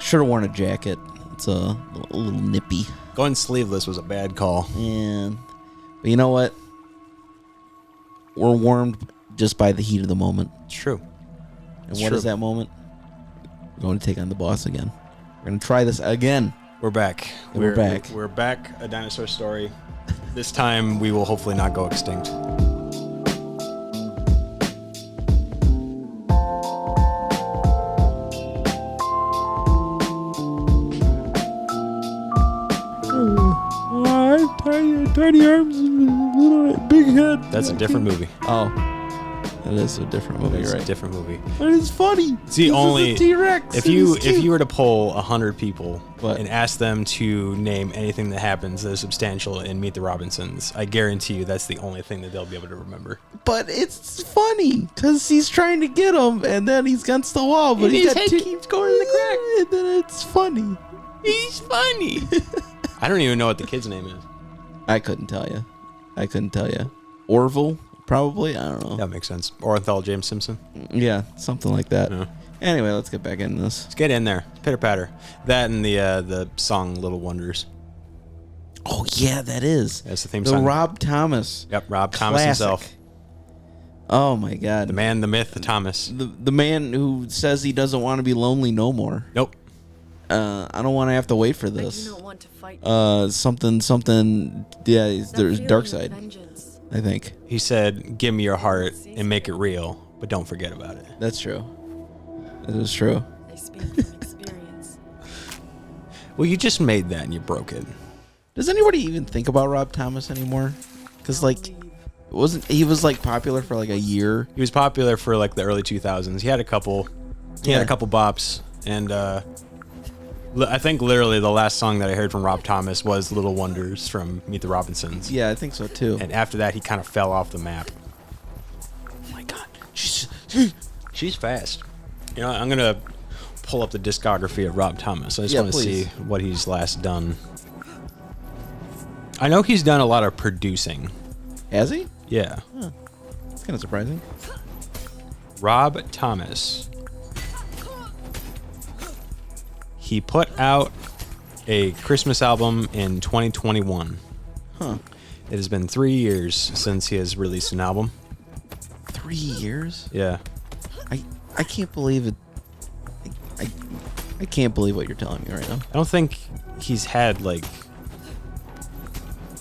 Should have worn a jacket. It's a little nippy. Going sleeveless was a bad call. And but you know what? We're warmed just by the heat of the moment. It's true. And what is that moment? We're going to take on the boss again. We're going to try this again. We're back. We're back. We're back. A dinosaur story. This time we will hopefully not go extinct. Tiny arms and little big head. That's a different movie. Oh, that is a different movie, It's right? a different movie. But it's funny. It's the only T-Rex. If you were to poll 100 people What? and ask them to name anything that happens that is substantial in Meet the Robinsons, I guarantee you that's the only thing that they'll be able to remember. But it's funny because he's trying to get him, and then he's against the wall, but his head keeps going in the crack. And then it's funny. He's funny. I don't even know what the kid's name is. I couldn't tell you. Orville, probably. I don't know. That makes sense. Orenthal James Simpson. Yeah, something like that. Yeah. Anyway, let's get back into this. Let's get in there. Pitter patter. That and the song "Little Wonders." Oh yeah, that is. That's the theme The song. Rob Thomas. Yep, Rob Thomas Classic. himself. Oh my God. The man, the myth, the Thomas. The man who says he doesn't want to be lonely no more. Nope. I don't want to have to wait for I do this. not want to fight. Something. Yeah, That there's feeling dark of side. vengeance. I think He said, "Give me your heart and make it real, but don't forget about it." that's true. That is true. I speak from experience. Well, you just made that and you broke it. Does anybody even think about Rob Thomas anymore? Because like, he was like popular for like a year. He was popular for like the early 2000s. He had a couple. He had a couple bops, and I think literally the last song that I heard from Rob Thomas was "Little Wonders" from Meet the Robinsons. Yeah, I think so too. And after that, he kind of fell off the map. Oh my God, She's fast. You know, I'm gonna pull up the discography of Rob Thomas. I just want to see what he's last done. I know he's done a lot of producing. has he? Yeah. It's kind of surprising. Rob Thomas. He put out a Christmas album in 2021. Huh? It has been 3 years since he has released an album. 3 years? Yeah. I can't believe it. I can't believe what you're telling me right now. I don't think he's had like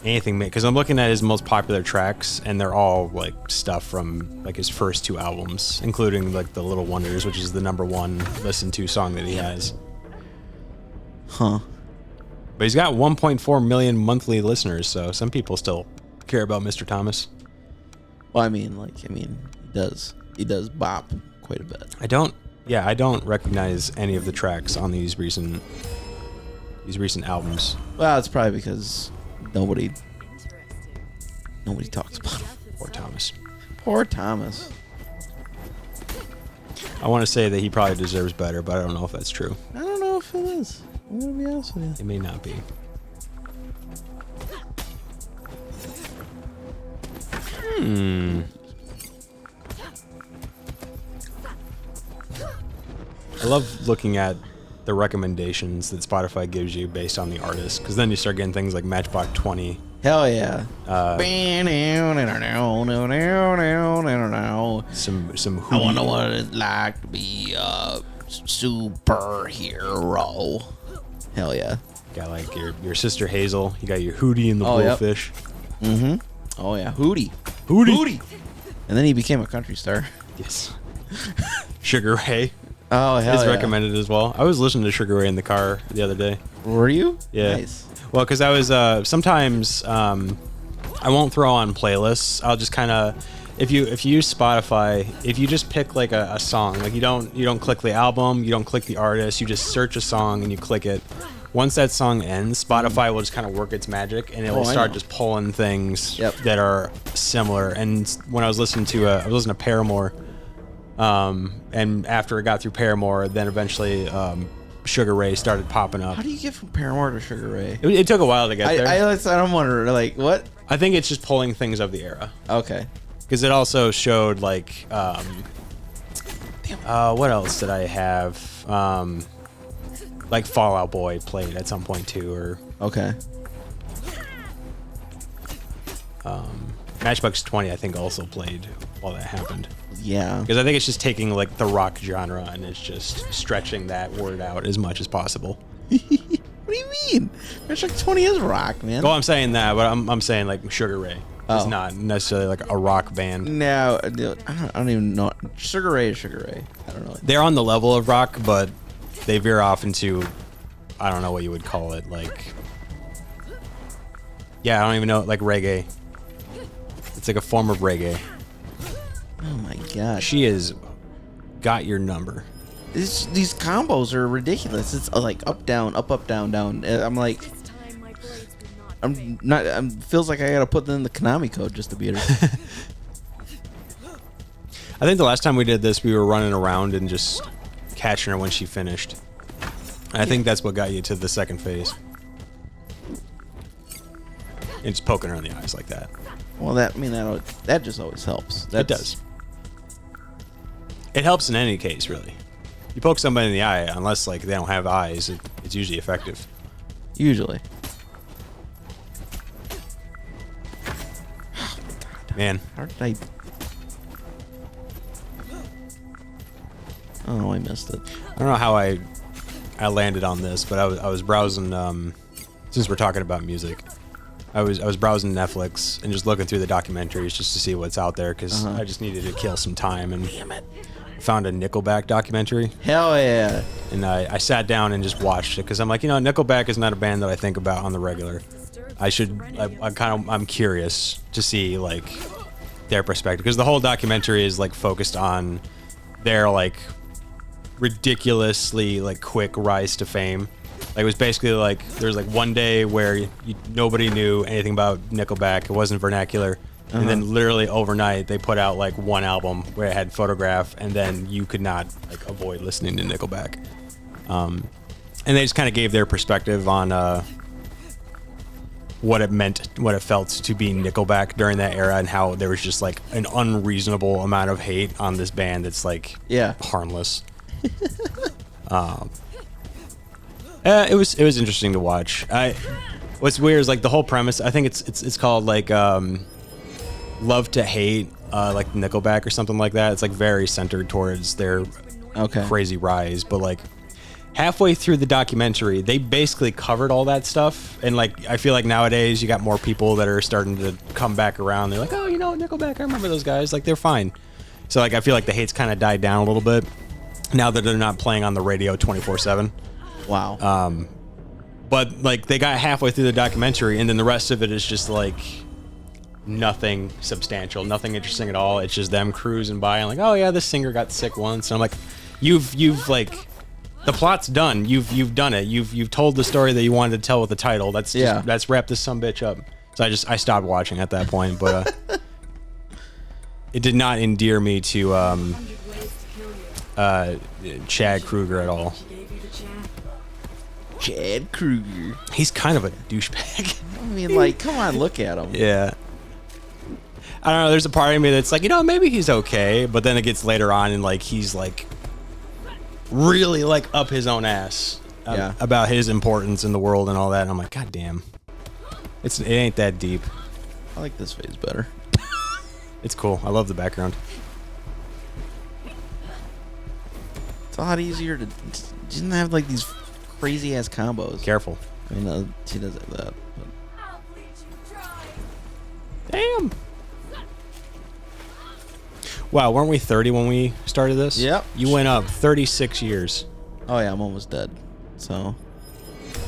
anything made, because I'm looking at his most popular tracks and they're all like stuff from like his first 2 albums, including like the Little Wonders, which is the #1 listened to song that he has. Huh? But he's got 1.4 million monthly listeners, so some people still care about Mr. Thomas. Well, I mean, he does bop quite a bit. I don't recognize any of the tracks on these recent albums. Well, it's probably because nobody talks about him. Poor Thomas. Poor Thomas. I want to say that he probably deserves better, but I don't know if that's true. I don't know if it is. I'm gonna be honest with you. It may not be. I love looking at the recommendations that Spotify gives you based on the artist, because then you start getting things like Matchbox 20. Hell yeah. Some I wonder what it's like to be a superhero. Hell yeah. Got like your sister Hazel. You got your Hootie and the Oh, yep. Blowfish. Mm-hmm. Oh yeah. Hootie. Hootie. And then he became a country star. Yes. Sugar Ray Oh hell is yeah. recommended as well. I was listening to Sugar Ray in the car the other day. Were you? Yeah. Nice. Well, because I was sometimes I won't throw on playlists. I'll just kind of, if you use Spotify, if you just pick like a song, like you don't click the album, you don't click the artist, you just search a song and you click it. Once that song ends, Spotify will just kind of work its magic and it will start just pulling things that are similar. And when I was listening to Paramore, and after it got through Paramore, then eventually Sugar Ray started popping up. How do you get from Paramore to Sugar Ray? It took a while to get there. I'm wondering, like, what? I think it's just pulling things of the era. Okay. Because it also showed like, what else did I have? like Fallout Boy played at some point too, or Okay. Matchbox 20 I think also played while that happened. Yeah. Because I think it's just taking like the rock genre and it's just stretching that word out as much as possible. What do you mean? Matchbox 20 is rock, man. Well, I'm saying that, but I'm saying like Sugar Ray is Oh. not necessarily like a rock band. No, I don't even know. Sugar Ray is Sugar Ray. I don't know. They're on the level of rock, but they veer off into, I don't know what you would call it, like, yeah, I don't even know, like reggae. It's like a form of reggae. Oh my god. She has got your number. These combos are ridiculous. It's like up, down, up, down, down. I'm like, This time my blades will not I'm not. Feels like I gotta put in the Konami code just to beat her. I think the last time we did this, we were running around and just catching her when she finished. And I think that's what got you to the second phase. And just poking her in the eyes like that. Well, that just always helps. It does. It helps in any case, really. You poke somebody in the eye, unless like they don't have eyes, it's usually effective. Usually. Man, How did I? Oh, I missed it. I don't know how I landed on this, but I was browsing. Since we're talking about music, I was browsing Netflix and just looking through the documentaries just to see what's out there because I just needed to kill some time and found a Nickelback documentary. Hell yeah. And I sat down and just watched it because I'm like, you know, Nickelback is not a band that I think about on the regular. I'm curious to see like their perspective because the whole documentary is like focused on their like ridiculously like quick rise to fame. Like it was basically like there's like one day where nobody knew anything about Nickelback. It wasn't vernacular. And then literally overnight they put out like one album where it had Photograph, and then you could not like avoid listening to Nickelback. And they just kind of gave their perspective on what it meant, what it felt to be Nickelback during that era, and how there was just like an unreasonable amount of hate on this band that's like harmless. It was interesting to watch. What's weird is like the whole premise. I think it's called like Love to Hate, like Nickelback or something like that. It's like very centered towards their crazy rise, but like halfway through the documentary, they basically covered all that stuff. And like I feel like nowadays you got more people that are starting to come back around. They're like, oh, you know, Nickelback, I remember those guys. Like they're fine. So like I feel like the hate's kind of died down a little bit now that they're not playing on the radio 24/7. Wow. But like they got halfway through the documentary, and then the rest of it is just like nothing substantial, nothing interesting at all. It's just them cruising by and like, oh yeah, this singer got sick once. And I'm like, you've like, the plot's done. You've done it. You've told the story that you wanted to tell with the title. Let's wrap this sumbitch up. So I stopped watching at that point, but it did not endear me to 100 ways to kill you. Chad Kroeger at all. Gave you the chance. Chad Kroeger. He's kind of a douchebag. I mean, like, come on, look at him. Yeah. I don't know, there's a part of me that's like, you know, maybe he's okay, but then it gets later on and like he's like really like up his own ass about his importance in the world and all that. And I'm like, god damn. It ain't that deep. I like this phase better. It's cool. I love the background. It's a lot easier to didn't have like these crazy ass combos. Careful. I mean, she does have that. But. Damn. Wow, weren't we 30 when we started this? Yep. You went up 36 years. Oh yeah, I'm almost dead. So,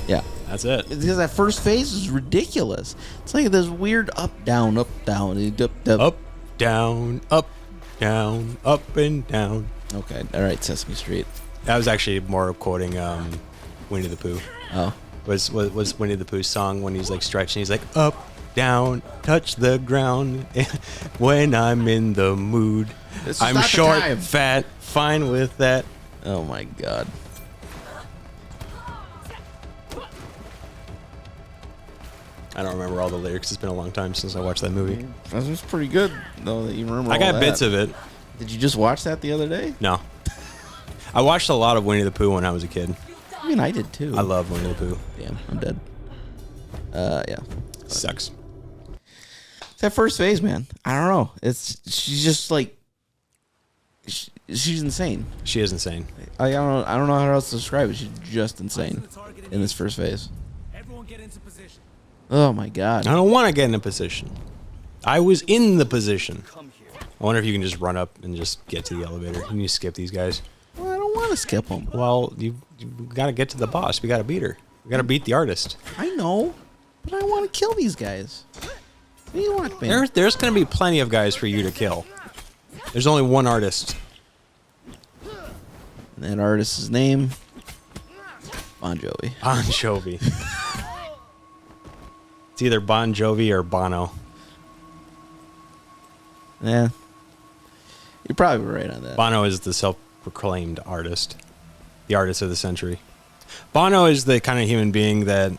yeah. That's it. Because that first phase is ridiculous. It's like this weird up, down, up, down, Up, down, up, down, up and down. Okay, all right, Sesame Street. That was actually more quoting Winnie the Pooh. Oh. Was Winnie the Pooh's song when he's like stretching, he's like up, down, touch the ground. When I'm in the mood, I'm short, fat, fine with that. Oh my god. I don't remember all the lyrics. It's been a long time since I watched that movie. That was pretty good, though, that you remember I all got that. bits of it. Did you just watch that the other day? No. I watched a lot of Winnie the Pooh when I was a kid. mean, I did too. I love Winnie the Pooh. Damn, I'm dead. Yeah. Sucks. That first phase, man. I don't know. She's just like she's insane. She is insane. I don't know how else to describe it. She's just insane in this first phase. Everyone get into position. Oh my god. I don't want to get in a position. I was in the position. I wonder if you can just run up and just get to the elevator. Can you skip these guys? Well, I don't want to skip them. Well, you got to get to the boss. We got to beat her. We got to beat the artist. I know, but I want to kill these guys. What do you want, man? There's going to be plenty of guys for you to kill. There's only one artist. And that artist's name, Bon Jovi. Bon Jovi. It's either Bon Jovi or Bono. Yeah, you're probably right on that. Bono is the self-proclaimed artist. The artist of the century. Bono is the kind of human being that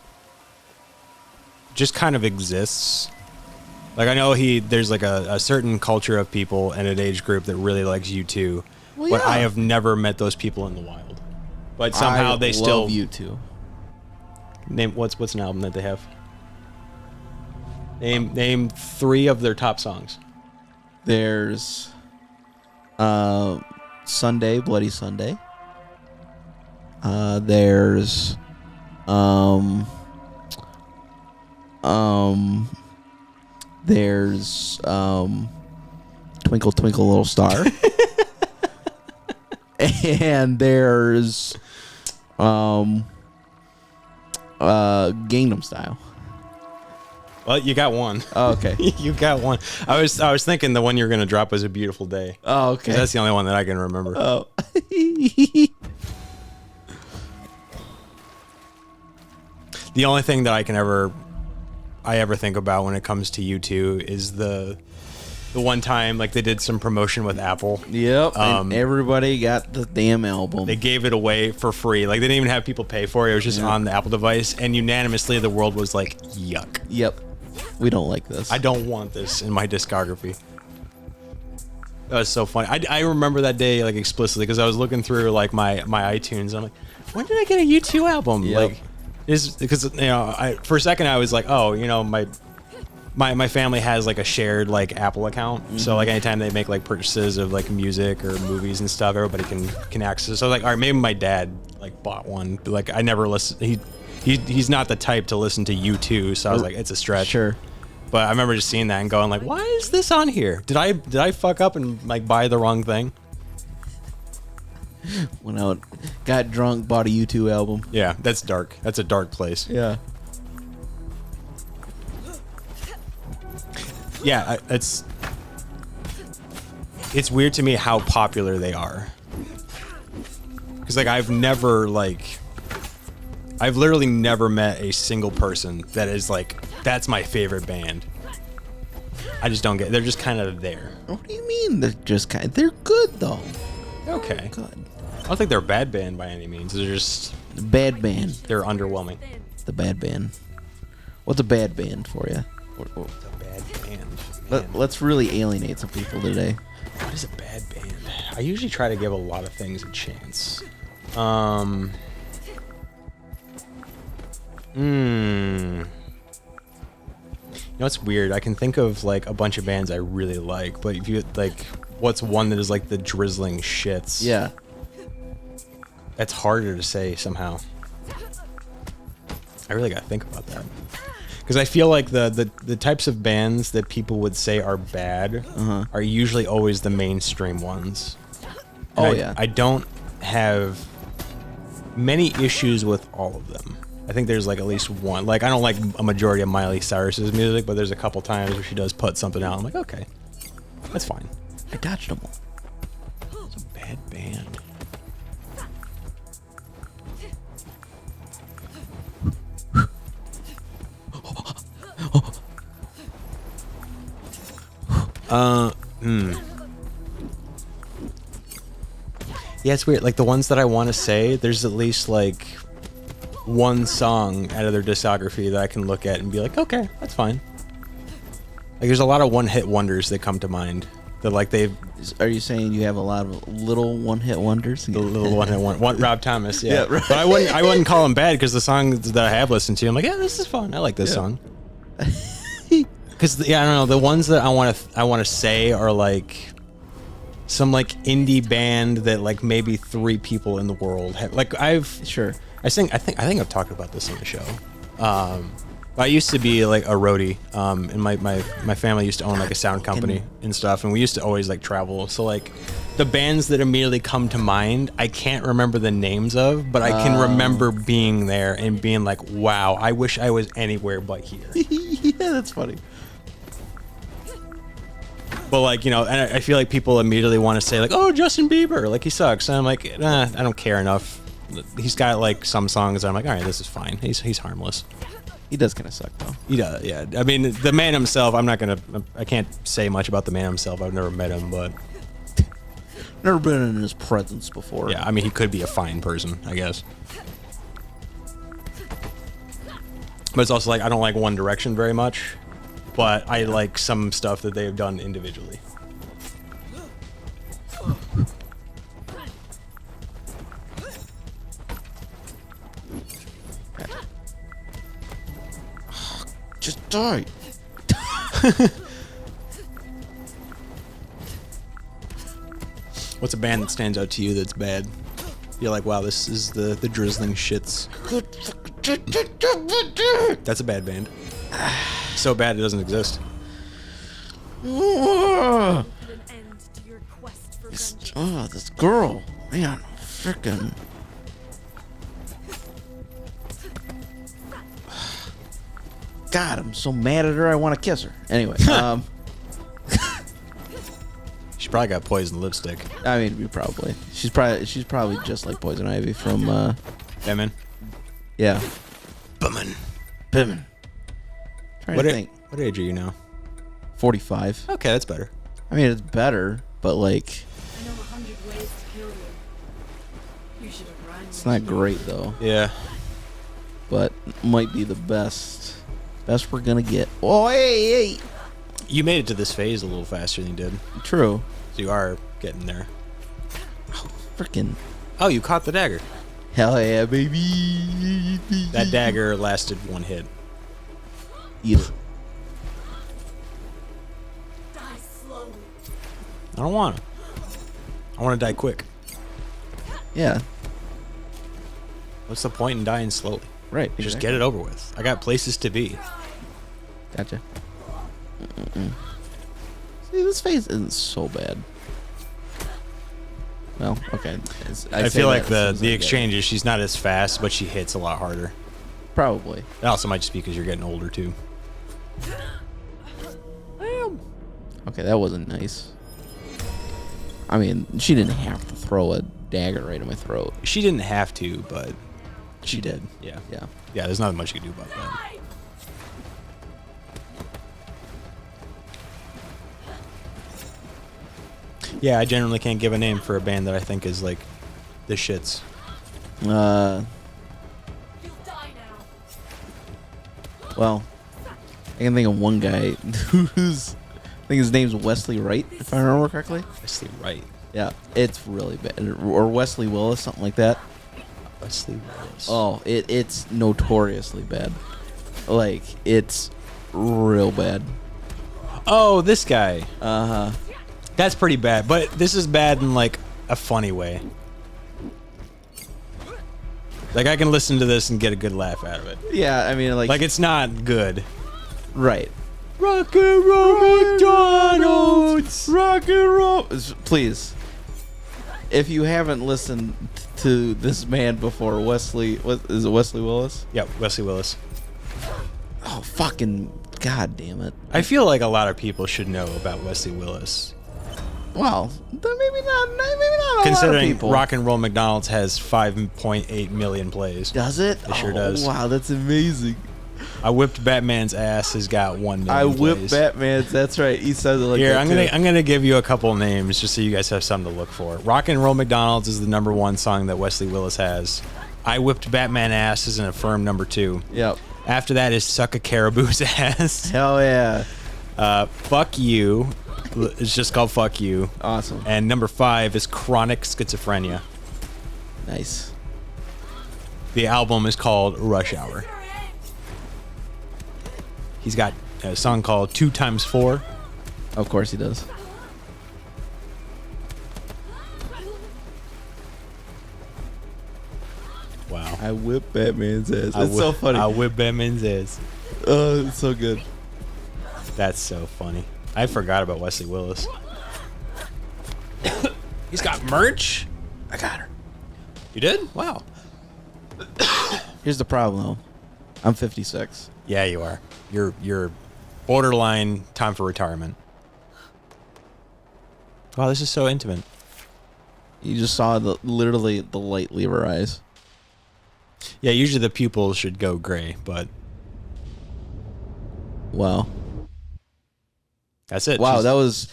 just kind of exists. Like, I know there's like a certain culture of people and an age group that really likes U2, Well, but yeah. I have never met those people in the wild. But somehow they still love U2. name what's an album that they have? Name 3 of their top songs. There's Sunday, Bloody Sunday. There's Twinkle Twinkle Little Star. And there's Gangnam Style. Well, you got one. Oh, okay. You got one. I was thinking the one you were gonna drop was A Beautiful Day. Oh, okay. That's the only one that I can remember. Oh. The only thing that I ever think about when it comes to U2 is the one time like they did some promotion with Apple. Yep. And everybody got the damn album. They gave it away for free. Like they didn't even have people pay for it. It was just on the Apple device, and unanimously the world was like, "Yuck." Yep. We don't like this. I don't want this in my discography. That was so funny. I remember that day like explicitly because I was looking through like my iTunes. And I'm like, when did I get a U2 album? Yep. Like, is because for a second I was like, oh, my family has like a shared like Apple account. So like anytime they make like purchases of like music or movies and stuff, everybody can access. So like, all right, maybe my dad like bought one. But, like I never listen. He's not the type to listen to U2. So I was like, it's a stretch. Sure. But I remember just seeing that and going like, why is this on here? Did I fuck up and like buy the wrong thing? Went out, got drunk, bought a U2 album. Yeah, that's dark. That's a dark place. Yeah. Yeah, it's weird to me how popular they are. Because like I've literally never met a single person that is like, that's my favorite band. I just don't get it. They're just kind of there. What do you mean? They're just they're good though. Okay. Good. I don't think they're a bad band by any means. They're just, The bad band. they're underwhelming. The bad band. What's a bad band for you? It's a bad band. Let's really alienate some people today. What is a bad band? I usually try to give a lot of things a chance. You know, it's weird. I can think of like a bunch of bands I really like, but if you like, what's one that is like the drizzling shits? Yeah. That's harder to say somehow. I really gotta think about that. Because I feel like the types of bands that people would say are bad are usually always the mainstream ones. And I don't have many issues with all of them. I think there's like at least one. Like I don't like a majority of Miley Cyrus's music, but there's a couple times where she does put something out. I'm like, okay, that's fine. I dodged them all. It's a bad band. Yeah, it's weird. Like the ones that I want to say, there's at least like one song out of their discography that I can look at and be like, okay, that's fine. Like there's a lot of one-hit wonders that come to mind. That like they've Are you saying you have a lot of little one-hit wonders? the little one Rob Thomas, yeah. Yeah, right. But I wouldn't call him bad because the songs that I have listened to, I'm like, yeah, this is fun. I like this song. Because I don't know, the ones that I want to say are like some like indie band that like maybe 3 people in the world have. Like Sure. I think I've talked about this on the show. I used to be like a roadie, and my family used to own like a sound company and stuff, and we used to always like travel. So like the bands that immediately come to mind, I can't remember the names of, but I can remember being there and being like, wow, I wish I was anywhere but here. Yeah, that's funny. But like, you know, and I feel like people immediately want to say like, oh, Justin Bieber, like he sucks. And I'm like, nah, I don't care enough. He's got like some songs that I'm like, all right, this is fine. He's harmless. He does kind of suck though. He does, yeah. I mean, the man himself, I can't say much about the man himself. I've never met him, but Never been in his presence before. yeah, I mean, he could be a fine person, I guess. But it's also like, I don't like One Direction very much, but I like some stuff that they've done individually. Just die. What's a band that stands out to you that's bad? You're like, wow, this is the drizzling shits. That's a bad band. So bad it doesn't exist. Oh, Put an end to your quest for vengeance. this girl. Man, frickin'. God, I'm so mad at her. I want to kiss her. Anyway, She probably got poison lipstick. I mean, she's probably just like Poison Ivy from Batman. yeah, Batman. Pittman. Trying What, to think. what age are you now? 45. Okay, that's better. I mean, it's better, but like, I know 100 ways to kill you. You should have run. it's not great though. Yeah. But might be the best we're gonna get. Oh, hey. You made it to this phase a little faster than you did. True. So you are getting there. Frickin' Oh, you caught the dagger. hell yeah, baby. That dagger lasted 1 hit. Eat it. Die slowly. I don't want to. I want to die quick. Yeah. What's the point in dying slowly? Right. Just exactly. get it over with. I got places to be. Gotcha. See, this phase isn't so bad. Well, okay. I feel like the exchange is she's not as fast, but she hits a lot harder. Probably. It also might just be because you're getting older too. Okay, that wasn't nice. I mean, she didn't have to throw a dagger right in my throat. She didn't have to, but She did. yeah. Yeah. Yeah, there's not much you can do about that. Yeah, I generally can't give a name for a band that I think is like the shits. Uh, You'll die now. well, I can think of one guy who's, I think his name's Wesley Wright, if I remember correctly. Wesley Wright. Yeah, it's really bad. Or Wesley Willis, something like that. Wesley Willis. Oh, it's notoriously bad. Like, it's real bad. Oh, this guy. Uh-huh. That's pretty bad, but this is bad in like a funny way. Like I can listen to this and get a good laugh out of it. Yeah, I mean, Like it's not good. right. Rock and roll McDonald's. Rock and roll. Please, if you haven't listened to this man before, Wesley, is it Wesley Willis? Yep, Wesley Willis. Oh, fucking god damn it. I feel like a lot of people should know about Wesley Willis. Well, then maybe not a lot of Considering people. Rock and Roll McDonald's has 5.8 million plays. Does it? It sure does. Wow, that's amazing. I Whipped Batman's Ass has got 1 million I whipped plays. Batman's. That's right. He says it like Here, that I'm gonna give you a couple names just so you guys have something to look for. Rock and Roll McDonald's is the #1 song that Wesley Willis has. I Whipped Batman Ass is in a firm #2. Yep. After that is Suck a Caribou's Ass. Hell yeah. Fuck You It's just called Fuck You. Awesome. And number 5 is Chronic Schizophrenia. Nice. The album is called Rush Hour. He's got a song called 2x4. Of course he does. Wow. I whip Batman's ass. It's so funny. I whip Batman's ass. Oh, it's so good. That's so funny. I forgot about Wesley Willis. He's got merch. I got her. You did? Wow. Here's the problem, though. I'm 56. Yeah, you are. You're borderline time for retirement. Wow, this is so intimate. You just saw literally the light leave her eyes. Yeah, usually the pupils should go gray, but Wow. that's it. Wow, She's-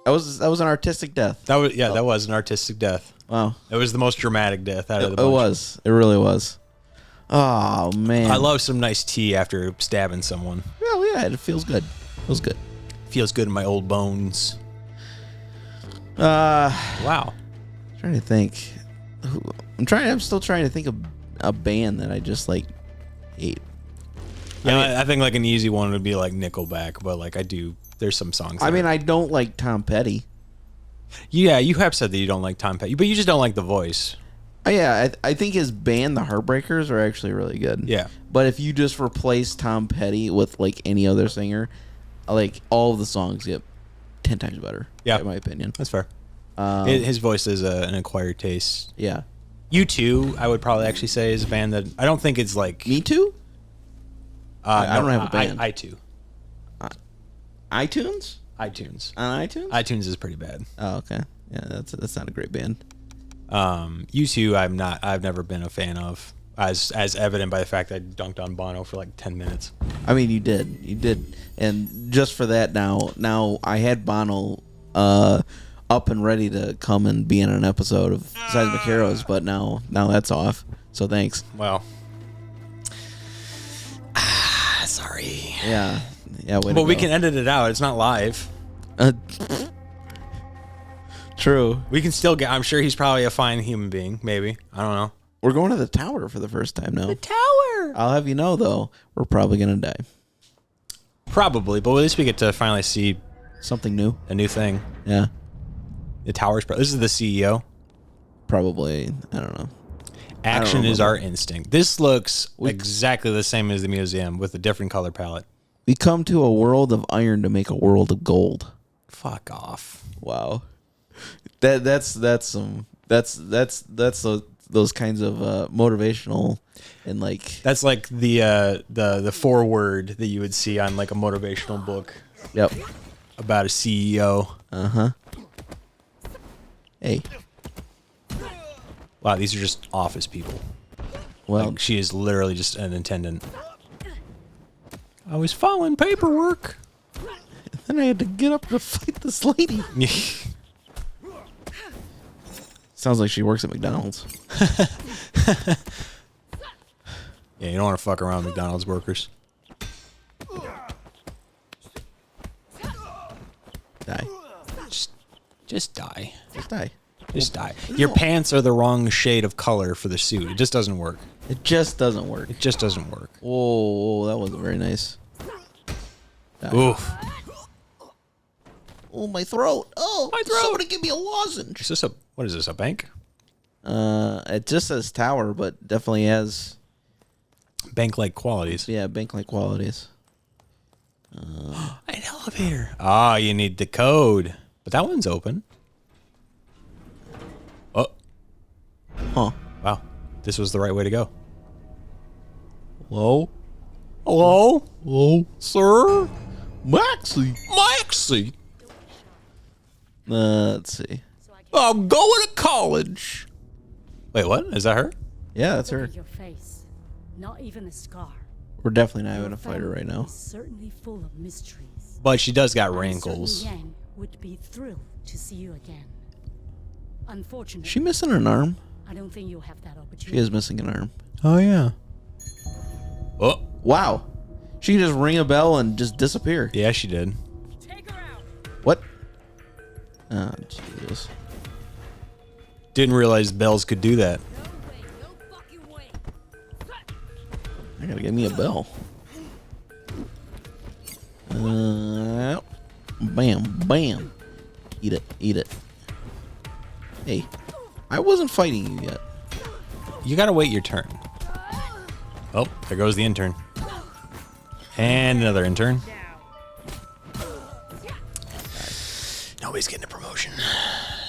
that was an artistic death. that was an artistic death. Wow. It was the most dramatic death out of the It bunch. was. It really was. Oh man. I love some nice tea after stabbing someone. Well, yeah, it feels good. Feels good. Feels good in my old bones. Uh, Wow. trying to think. I'm still trying to think of a band that I just like hate. Yeah, I think like an easy one would be like Nickelback, but like there's some songs. I mean, I don't like Tom Petty. Yeah, you have said that you don't like Tom Petty, but you just don't like the voice. Yeah, I think his band, the Heartbreakers, are actually really good. Yeah. But if you just replace Tom Petty with like any other singer, like all of the songs get 10 times better. Yeah. in my opinion. That's fair. His voice is an acquired taste. Yeah. U2, I would probably actually say is a band that I don't think it's like Me Too? I don't have a band. I2. iTunes? iTunes. On iTunes? iTunes is pretty bad. Oh, okay. Yeah, that's not a great band. U2, I've never been a fan of, as evident by the fact that I dunked on Bono for like 10 minutes. I mean, you did, and just for that, now I had Bono up and ready to come and be in an episode of Seismic Heroes, but now that's off. So thanks. Well, sorry. Yeah. Way But to we go. can edit it out. It's not live. True. We can still get. I'm sure he's probably a fine human being. Maybe. I don't know. We're going to the tower for the first time now. Tower. I'll have you know, though, we're probably gonna die. Probably, but at least we get to finally see Something new. a new thing. Yeah. The tower's. This is the CEO. Probably. I don't know. Action is remember. our instinct. This looks exactly the same as the museum with a different color palette. We come to a world of iron to make a world of gold. Fuck off. Wow. That's those kinds of motivational and like. That's like the foreword that you would see on like a motivational book Yep. about a CEO. Hey. Wow, these are just office people. Well, Like, she is literally just an attendant. I was following paperwork. then I had to get up to fight this lady. Sounds like she works at McDonald's. Yeah, you don't want to fuck around with McDonald's workers. Die. Just die. Just die. Just die. Your pants are the wrong shade of color for the suit. It just doesn't work. It just doesn't work. It just doesn't work. Whoa, that wasn't very nice. Die. Oof. Oh, my throat. Oh, My throat. Somebody give me a lozenge. Is this what is this, a bank? It just says tower, but definitely has, Bank-like qualities. yeah, bank-like qualities. An elevator. Ah, you need the code. But that one's open. Oh, Huh. wow. This was the right way to go. Hello? Hello? Hello? Sir? Maxie. Maxie? Let's see. I'm going to college. Wait, what? Is that her? Yeah, that's her. Your face, not even a scar. We're definitely not Your having a fighter family right now. is certainly full of mysteries. But she does got I'm wrinkles. certain Yang would be thrilled to see you again. Unfortunately, Is she missing an arm? I don't think you'll have that She opportunity. is missing an arm. Oh, yeah. Oh, Wow. She can just ring a bell and just disappear. yeah, she did. Take her out. What? Oh, Jesus. Didn't realize bells could do that. I gotta get me a bell. Bam, bam. Eat it, eat it. Hey, I wasn't fighting you yet. You gotta wait your turn. Oh, there goes the intern. And another intern. Nobody's getting a promotion.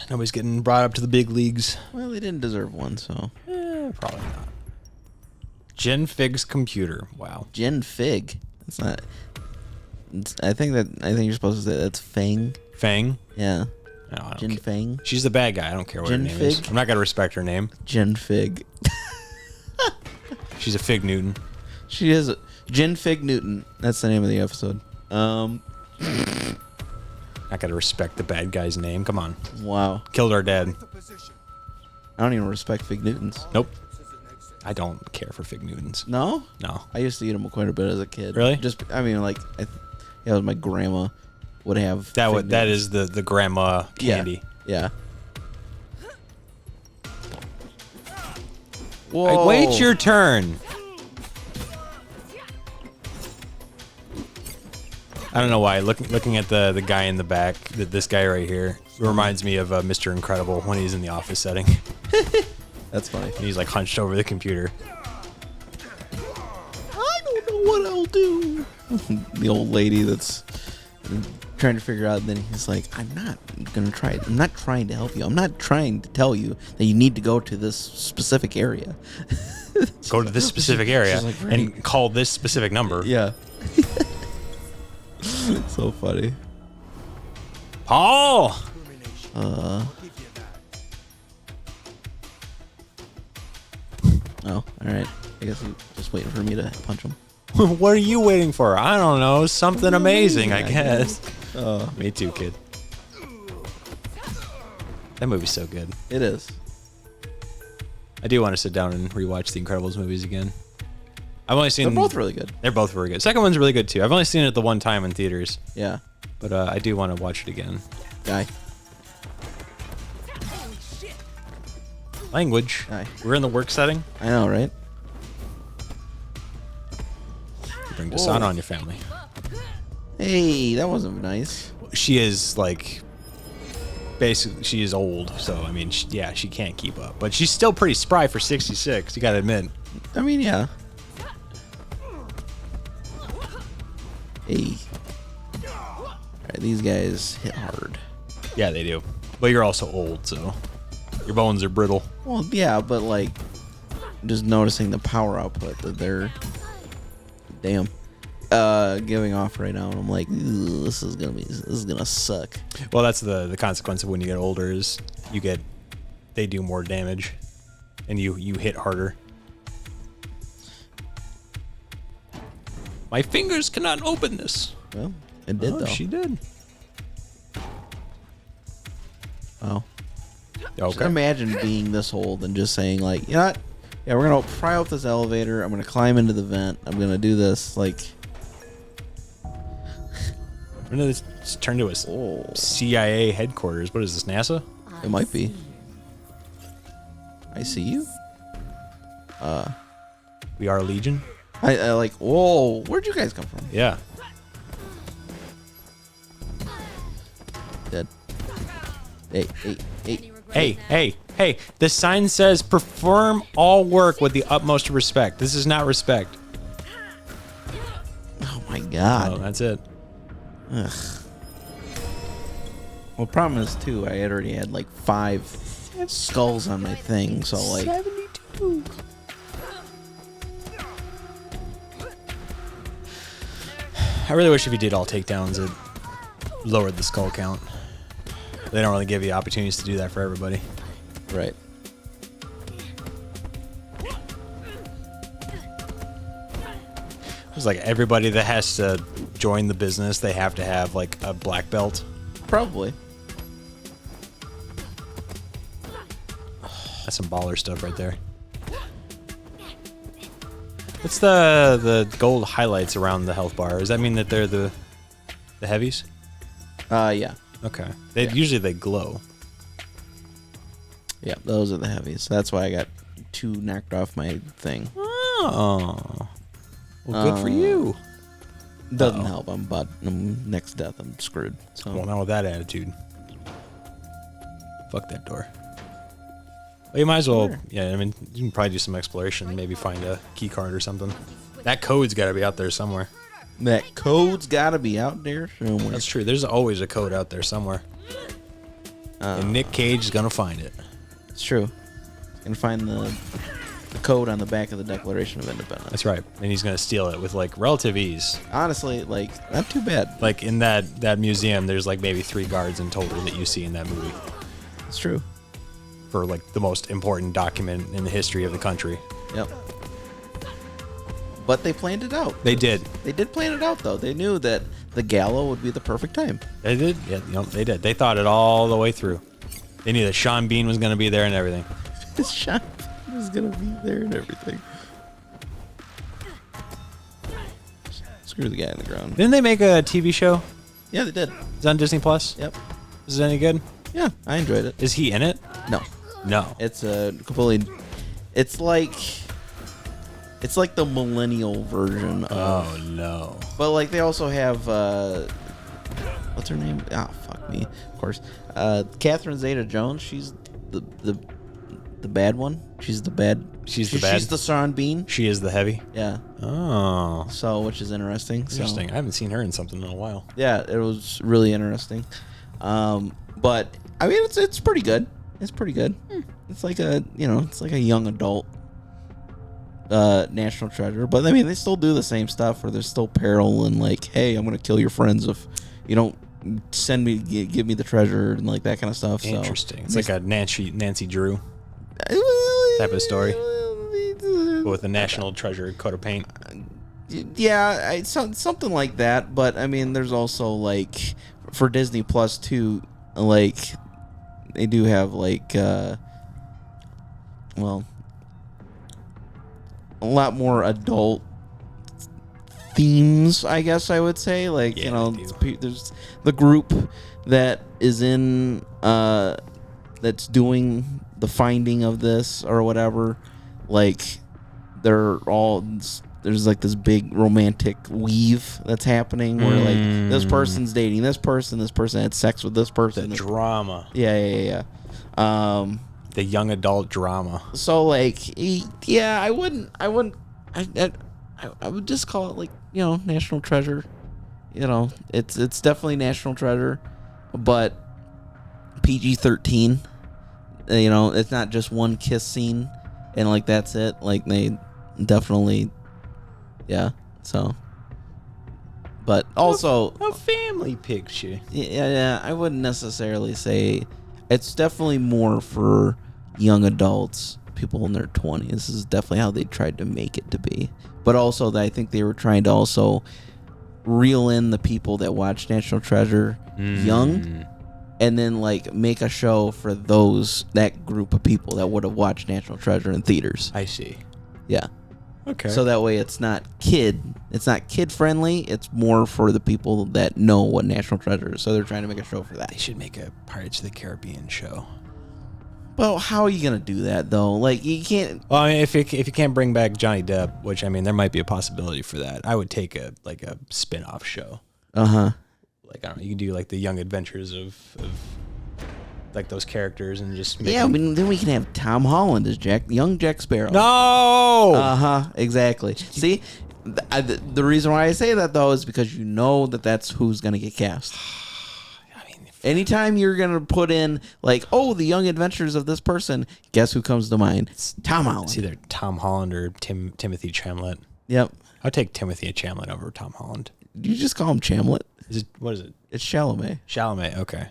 Nobody's getting brought up to the big leagues. Well, they didn't deserve one, so. Probably not. Jen Fig's computer. Wow. Jen Fig. That's not. I think you're supposed to say that's Fang. Fang? Yeah. No, I don't Jen care. Fang. She's the bad guy. I don't care what Jen her name is. Fig? I'm not gonna respect her name. Jen Fig. She's a Fig Newton. She is Jen Fig Newton. That's the name of the episode. Not gonna respect the bad guy's name. Come on. Wow. Killed our dad. I don't even respect Fig Newtons. Nope. I don't care for Fig Newtons. No? No. I used to eat them quite a bit as a kid. Really? Just, I mean, like, my grandma would have. Fig That Newtons. is the grandma candy. Yeah. Whoa. Wait your turn. I don't know why. Looking at the guy in the back, this guy right here, reminds me of Mr. Incredible when he's in the office setting. That's funny. And he's like hunched over the computer. I don't know what I'll do. The old lady that's trying to figure out. Then he's like, I'm not gonna try it. I'm not trying to help you. I'm not trying to tell you that you need to go to this specific area. Go to this specific area She's like, right. and call this specific number. Yeah. So funny. Paul! Oh, all right. I guess he's just waiting for me to punch him. What are you waiting for? I don't know. Something amazing, I guess. Me too, kid. That movie's so good. It is. I do want to sit down and rewatch the Incredibles movies again. I've only seen. They're both really good. They're both really good. Second one's really good too. I've only seen it the one time in theaters, Yeah. but I do want to watch it again. Guy. Language. Aye. We're in the work setting. I know, right? You bring dishonor on your family. Hey, that wasn't nice. She is like, basically, she is old. So I mean, she can't keep up, but she's still pretty spry for 66. You gotta admit. I mean, yeah. Hey. Alright, these guys hit hard. Yeah, they do. But you're also old, so your bones are brittle. Well, yeah, but like, just noticing the power output that they're, damn, giving off right now, and I'm like, this is gonna suck. Well, that's the consequence of when you get older is they do more damage, and you hit harder. My fingers cannot open this. Well, it did though. She did. Wow. Just Okay. imagine being this old and just saying like, you know what? Yeah, we're gonna pry out this elevator. I'm gonna climb into the vent. I'm gonna do this. Like, When did this turn to a CIA headquarters? What is this, NASA? it might be. I see you. We are Legion? I like. Whoa! Where'd you guys come from? Yeah. Dead. Hey. Hey, the sign says perform all work with the utmost respect. This is not respect. Oh my god. Oh, that's it. Ugh. Well, problem is too. I had already had like 5 skulls on my thing, so like. 72. I really wish if you did all takedowns, it lowered the skull count. They don't really give you opportunities to do that for everybody. Right. It's like everybody that has to join the business, they have to have like a black belt. Probably. That's some baller stuff right there. What's the gold highlights around the health bar? Does that mean that they're the heavies? Yeah. Okay. Usually they glow. Yeah, those are the heavies. That's why I got 2 knocked off my thing. Oh. Well, good for you. Doesn't help. I'm next death. I'm screwed. So Well, not with that attitude. Fuck that door. Well, you might as well. Sure. Yeah, I mean, you can probably do some exploration. Maybe find a key card or something. That code's got to be out there somewhere. that code's got to be out there somewhere. That's true. There's always a code out there somewhere. And Nick Cage is going to find it. It's true. He's gonna find the code on the back of the Declaration of Independence. That's right. And he's going to steal it with, like, relative ease. Honestly, like, not too bad. Like, in that museum, there's, like, maybe 3 guards in total that you see in that movie. It's true. For, like, the most important document in the history of the country. Yep. But they planned it out. They did. They did plan it out, though. They knew that the gala would be the perfect time. They did. Yeah, they did. They thought it all the way through. They knew that Sean Bean was going to be there and everything. Sean was gonna be there and everything. Screw the guy in the ground. Didn't they make a TV show? Yeah, they did. It's on Disney Plus. Yep. Is it any good? Yeah, I enjoyed it. Is he in it? No, No. it's a completely. It's like the millennial version of. Oh no. But like they also have what's her name? Ah, fuck me. Of course, Catherine Zeta-Jones. She's the bad one. She's the bad. She's the bad. She's the Sean Bean. She is the heavy. Yeah. Oh. So, which is interesting. Interesting. So, I haven't seen her in something in a while. yeah, it was really interesting. But I mean, it's pretty good. It's pretty good. It's like it's like a young adult national treasure. But I mean, they still do the same stuff where there's still peril and like, hey, I'm gonna kill your friends if you don't give me the treasure and like that kind of stuff. Interesting. So, It's like a Nancy Drew type of story. But with a national treasure coat of paint. Yeah, something like that. But I mean, there's also like for Disney Plus too, like they do have like well, a lot more adult themes, I guess I would say. Like, Yeah, there's the group that is in that's doing the finding of this or whatever. Like, there's like this big romantic weave that's happening where like this person's dating this person had sex with this person. The drama. Yeah. The young adult drama. So like, yeah, I would just call it like, national treasure. It's definitely national treasure, but PG-13. It's not just one kiss scene and like that's it. Like they definitely, yeah. So, but also A family picture. yeah, I wouldn't necessarily say it's definitely more for young adults, people in their 20s. This is definitely how they tried to make it to be. But also, I think they were trying to also reel in the people that watch National Treasure young, and then like make a show for that group of people that would have watched National Treasure in theaters. I see. Yeah. Okay. So that way it's not kid friendly. It's more for the people that know what National Treasure is. So they're trying to make a show for that. they should make a Pirates of the Caribbean show. Well, how are you gonna do that though? Like you can't. Well, I mean, if you can't bring back Johnny Depp, which I mean, there might be a possibility for that. I would take a spin-off show. Like, I don't know, you can do like the young adventures of like those characters and just make Yeah, I mean, then we can have Tom Holland as young Jack Sparrow. No. Exactly. See, the reason why I say that though is because that's who's gonna get cast. I mean, Anytime you're gonna put in like, oh, the young adventures of this person, guess who comes to mind? It's Tom Holland. it's either Tom Holland or Timothy Chalamet. Yep. I'd take Timothy Chalamet over Tom Holland. You just call him Chamlet. What is it? It's Chalamet. Chalamet. Okay.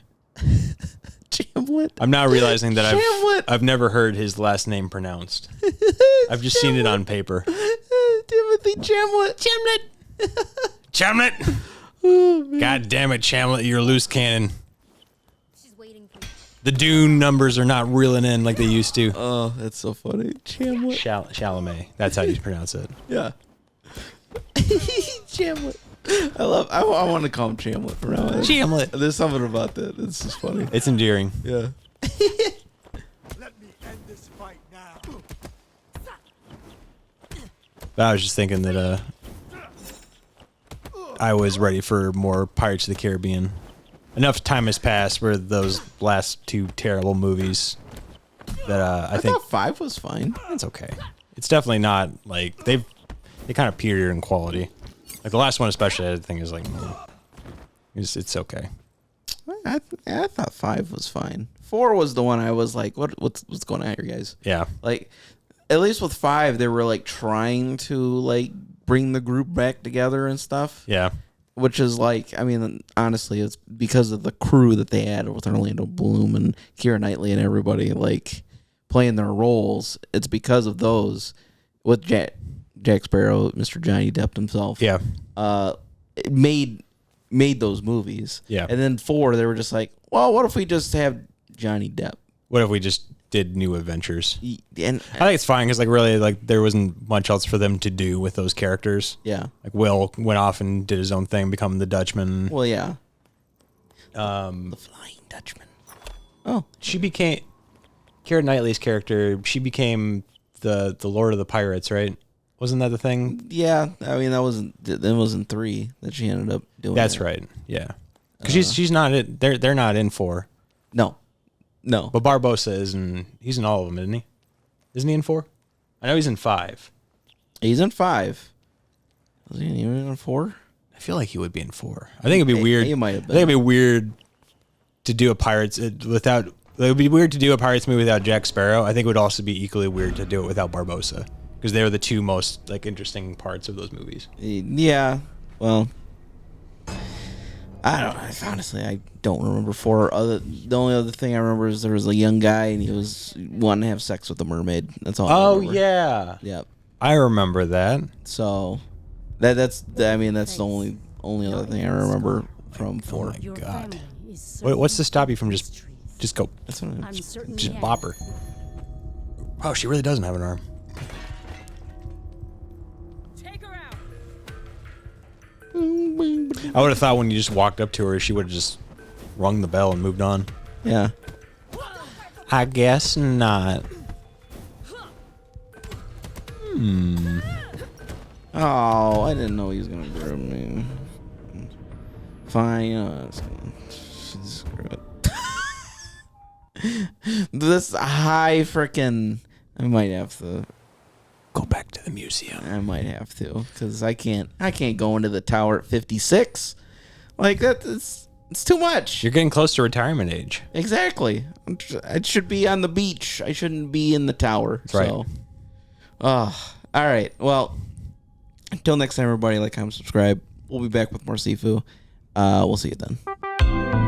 Chamlet. I'm now realizing that Chamlet. I've never heard his last name pronounced. I've just seen it on paper. Timothy Chamlet. Chamlet. Oh, man. God damn it, Chamlet, you're a loose cannon. She's waiting for The Dune numbers are not reeling in like they used to. Oh, that's so funny. Chamlet. Chalamet. That's how you pronounce it. Yeah. Chamlet. I want to call him Chamlet from now on. Chamlet. There's something about that. It's just funny. It's endearing. Yeah. Let me end this fight now. I was just thinking that I was ready for more Pirates of the Caribbean. Enough time has passed where those last two terrible movies that I think thought 5 was fine. it's okay. It's definitely not like they kind of peer in quality. Like the last one especially, I think is like it's okay. I thought 5 was fine. 4 was the one I was like, what's going on here, guys? Yeah. Like, at least with 5, they were like trying to like bring the group back together and stuff. Yeah. Which is like, I mean, honestly, it's because of the crew that they had with Orlando Bloom and Keira Knightley and everybody like playing their roles. It's because of those with Jack Sparrow, Mr. Johnny Depp himself. Yeah. It made those movies. Yeah. And then 4, they were just like, well, what if we just have Johnny Depp? What if we just did New Adventures? And I think it's fine because like really like there wasn't much else for them to do with those characters. yeah. Like Will went off and did his own thing, becoming the Dutchman. Well, yeah. The Flying Dutchman. Oh, She became Keira Knightley's character. She became the Lord of the Pirates, right? Wasn't that the thing? yeah. I mean, that wasn't 3 that she ended up doing. That's that. right. Yeah, because she's not in. They're not in 4, No. but Barbossa is, and he's in all of them, isn't he? Isn't he in 4? I know he's in 5. He's in 5. Was he even in 4? I feel like he would be in 4. I think it'd be weird. He might have I think it'd be weird to do a Pirates without. It would be weird to do a Pirates movie without Jack Sparrow. I think it would also be equally weird to do it without Barbossa because they were the two most like interesting parts of those movies. Yeah. Well, I don't. Honestly, I don't remember 4. The only other thing I remember is there was a young guy and he was wanting to have sex with a mermaid. That's all. I Oh remember. yeah, Yep. I remember that. So that's the only other thing I remember from 4. my Your God. family is What's to stop you from serving just go That's what I'm certain just the bop her? Oh, she really doesn't have an arm. Take her out. I would have thought when you just walked up to her, she would have just rung the bell and moved on. Yeah. I guess not. Oh, I didn't know he was gonna grab me. Fine, screw it. This high frickin'. I might have to. Go back to the museum. I might have to, because I can't go into the tower at 56. Like it's too much. You're getting close to retirement age. Exactly. I should be on the beach. I shouldn't be in the tower. That's right. So, all right. Well, until next time, everybody, like, comment, subscribe. We'll be back with more SIFU. We'll see you then.